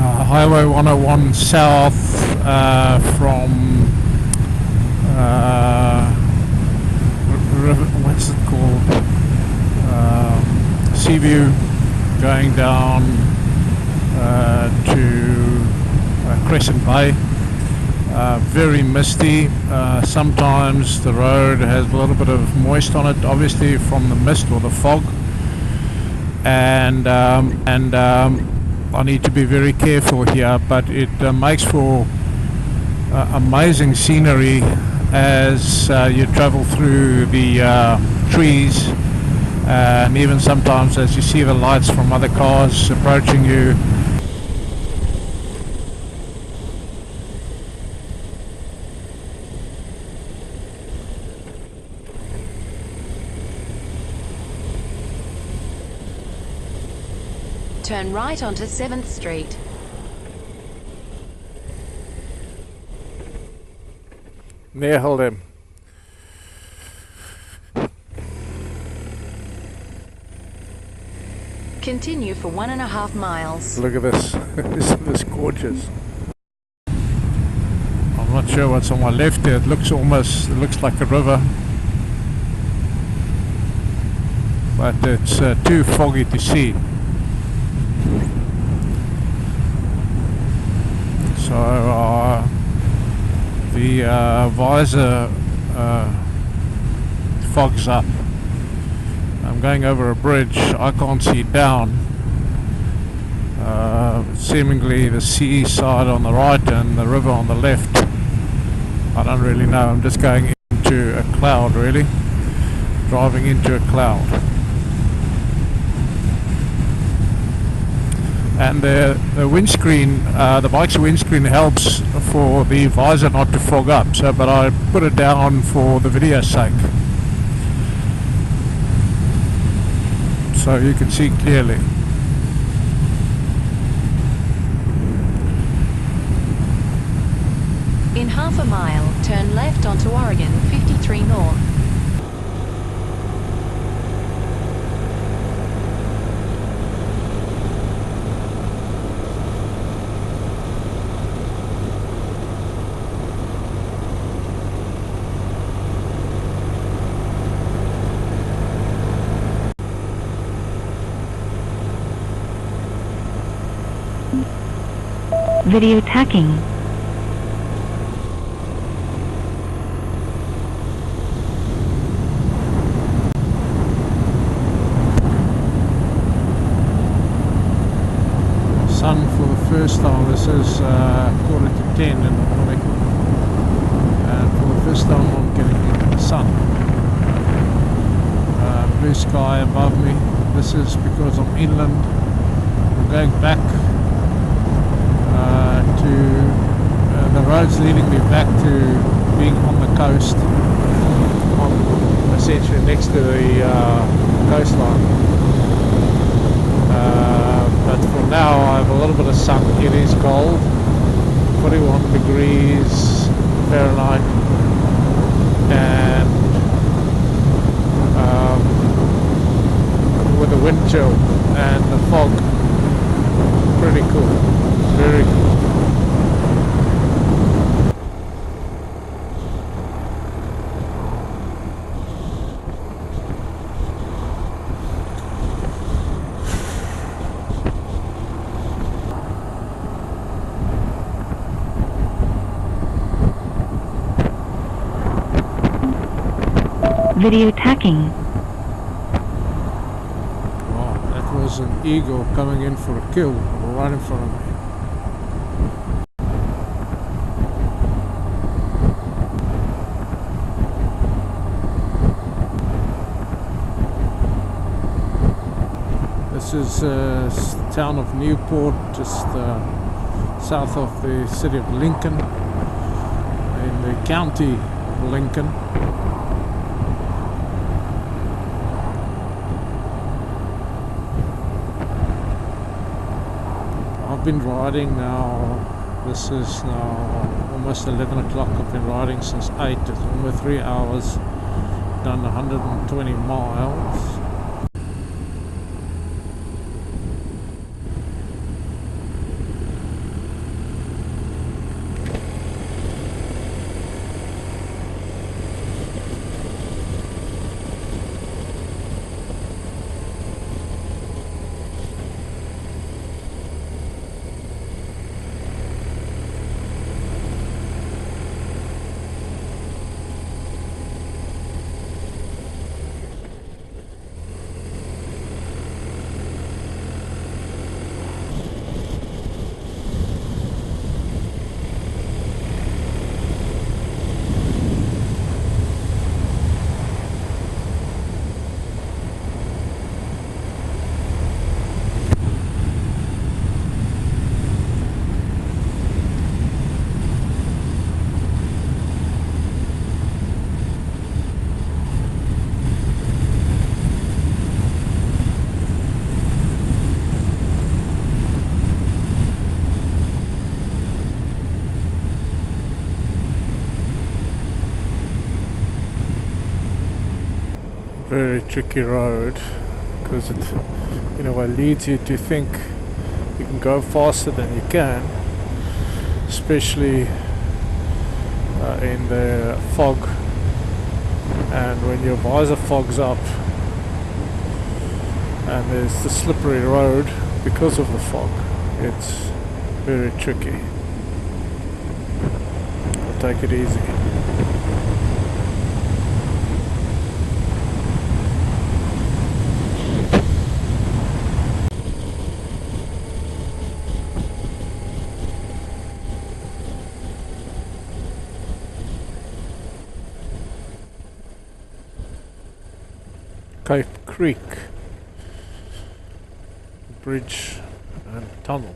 Highway 101 south from river, what's it called? Seaview, going down to Crescent Bay. Very misty. Sometimes the road has a little bit of moist on it, obviously from the mist or the fog, and I need to be very careful here, but it makes for amazing scenery as you travel through the trees, and even sometimes as you see the lights from other cars approaching you. Turn right onto 7th Street. Nee, hold him. Continue for 1.5 miles. Look at this. Isn't this gorgeous? I'm not sure what's on my left here. It looks like a river. But it's too foggy to see. So the visor fogs up. I'm going over a bridge. I can't see down. Seemingly the sea side on the right and the river on the left. I don't really know. I'm just going into a cloud, really. Driving into a cloud. And the windscreen, the bike's windscreen helps for the visor not to fog up. So, but I put it down for the video's sake, so you can see clearly. In 1/2 mile, turn left onto Oregon 53 North. Video tacking. Sun for the first time. This is 9:45 in the morning, and for the first time I'm getting sun. Blue sky above me. This is because I'm inland. I'm going back to the roads leading me back to being on the coast. I'm essentially next to the coastline. But for now I have a little bit of sun. It is cold, 41 degrees Fahrenheit, and with the wind chill and the fog, pretty cool, very cool. Video tacking. Wow, that was an eagle coming in for a kill right in front of me. This is the town of Newport, just south of the city of Lincoln, in the county of Lincoln. I've been riding now, this is now almost 11 o'clock. I've been riding since 8, it's almost 3 hours, done 120 miles. tricky road because it, in a way, leads you to think you can go faster than you can, especially in the fog, and when your visor fogs up and there's the slippery road because of the fog, it's very tricky. I'll take it easy. Cape Creek bridge and tunnel.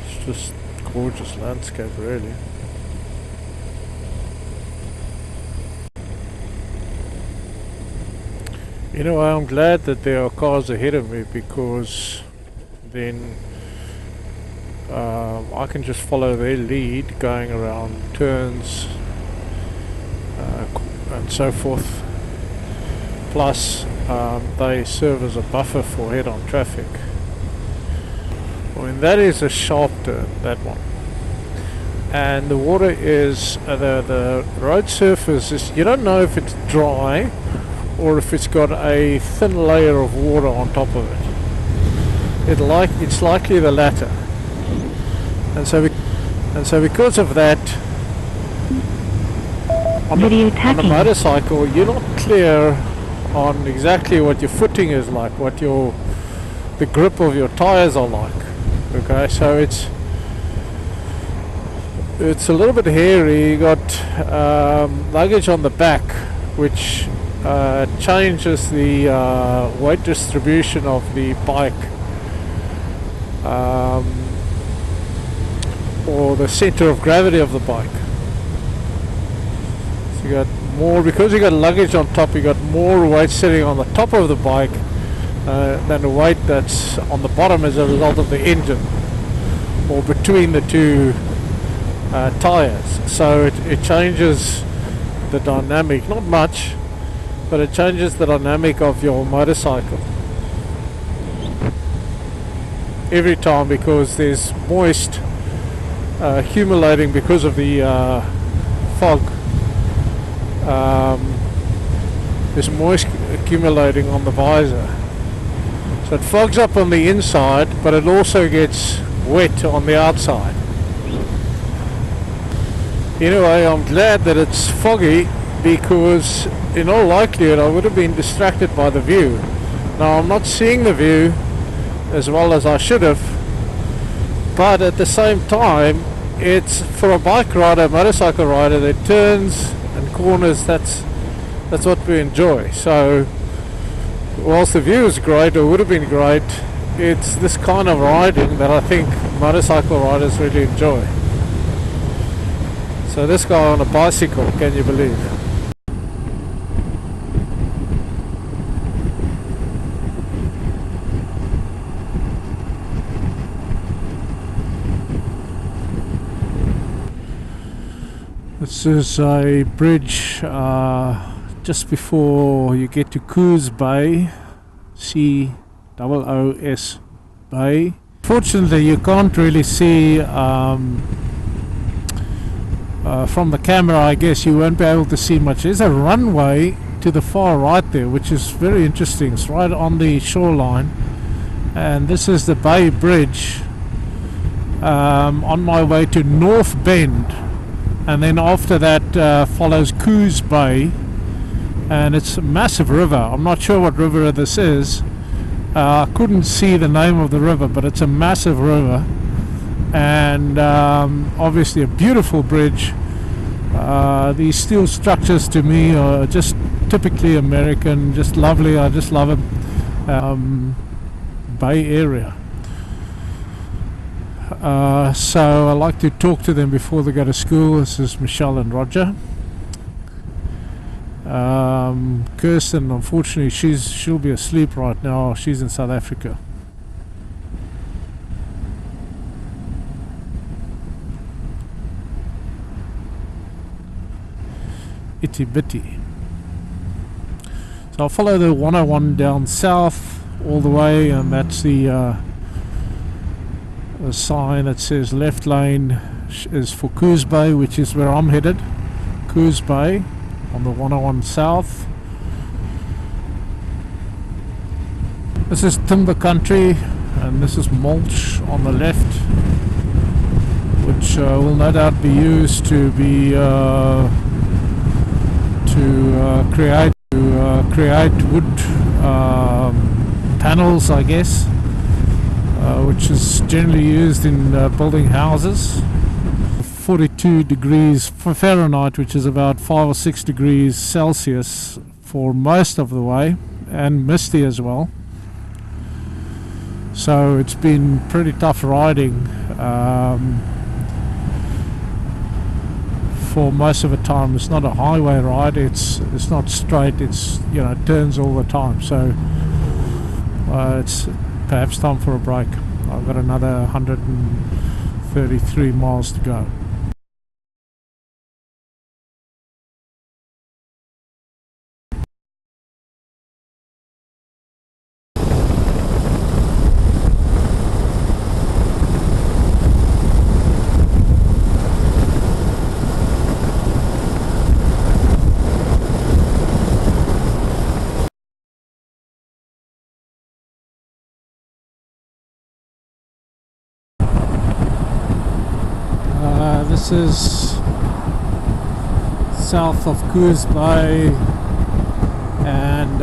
It's just gorgeous landscape, really. You know, I'm glad that there are cars ahead of me, because then I can just follow their lead going around turns and so forth. Plus they serve as a buffer for head-on traffic. I mean, that is a sharp turn, that one. And the water is, the road surface is, you don't know if it's dry or if it's got a thin layer of water on top of it. It's likely the latter. And so because of that, on a motorcycle, you're not clear on exactly what your footing is like, what the grip of your tires are like. Okay, so it's a little bit hairy. You got luggage on the back, which changes the weight distribution of the bike, or the center of gravity of the bike. So you got more, because you got luggage on top, you got more weight sitting on the top of the bike than the weight that's on the bottom as a result of the engine, or between the two tires. So it changes the dynamic, not much, but it changes the dynamic of your motorcycle every time, because there's moist accumulating because of the fog. There's moist accumulating on the visor, so it fogs up on the inside, but it also gets wet on the outside. Anyway, I'm glad that it's foggy, because in all likelihood I would have been distracted by the view. Now, I'm not seeing the view as well as I should have, but at the same time, it's for a bike rider, motorcycle rider, that turns and corners, that's what we enjoy. So whilst the view is great, or would have been great, it's this kind of riding that I think motorcycle riders really enjoy. So this guy on a bicycle, can you believe? This is a bridge just before you get to Coos Bay, COOS Bay. Fortunately, you can't really see from the camera. I guess you won't be able to see much. There's a runway to the far right there, which is very interesting. It's right on the shoreline, and this is the Bay Bridge on my way to North Bend. And then after that follows Coos Bay, and it's a massive river. I'm not sure what river this is. I couldn't see the name of the river, but it's a massive river, and obviously a beautiful bridge. These steel structures to me are just typically American, just lovely. I just love it. Bay Area. So I like to talk to them before they go to school. This is Michelle and Roger. Kirsten, unfortunately, she'll be asleep right now. She's in South Africa. Itiviti. So I'll follow the 101 down south all the way, and that's the sign that says left lane is for Coos Bay, which is where I'm headed. Coos Bay on the 101 south. This is timber country, and this is mulch on the left, which will no doubt be used to create wood panels, I guess, which is generally used in building houses. 42 degrees Fahrenheit, which is about 5 or 6 degrees Celsius for most of the way, and misty as well. So it's been pretty tough riding for most of the time. It's not a highway ride, it's not straight, it's, you know, turns all the time. So it's perhaps time for a break. I've got another 133 miles to go. This is south of Coos Bay and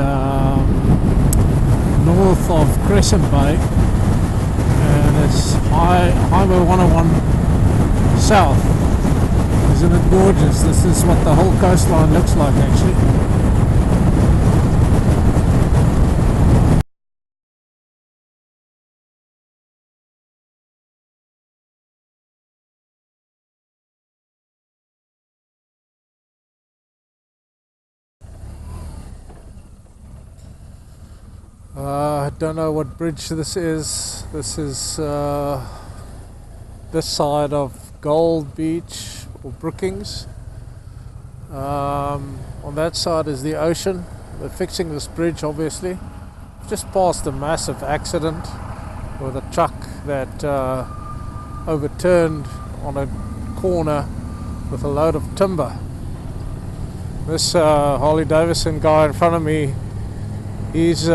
north of Crescent Bay, and it's Highway 101 south. Isn't it gorgeous? This is what the whole coastline looks like, actually. I don't know what bridge this is. This is this side of Gold Beach or Brookings. On that side is the ocean. They're fixing this bridge, obviously. Just past a massive accident with a truck that overturned on a corner with a load of timber. This Harley Davidson guy in front of me, he's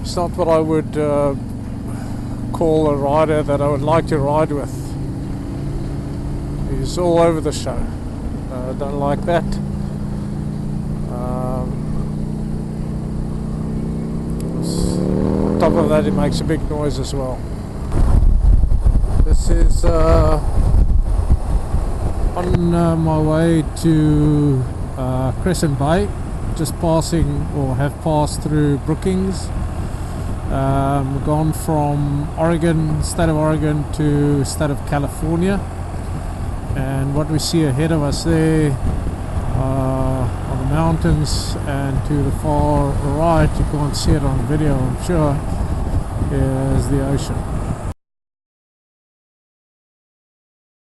it's not what I would call a rider that I would like to ride with. He's all over the show. I don't like that. On top of that, it makes a big noise as well. This is on my way to Crescent Bay, just passing or have passed through Brookings. We've gone from Oregon, state of Oregon, to state of California, and what we see ahead of us there are the mountains, and to the far right, you can't see it on the video I'm sure, is the ocean.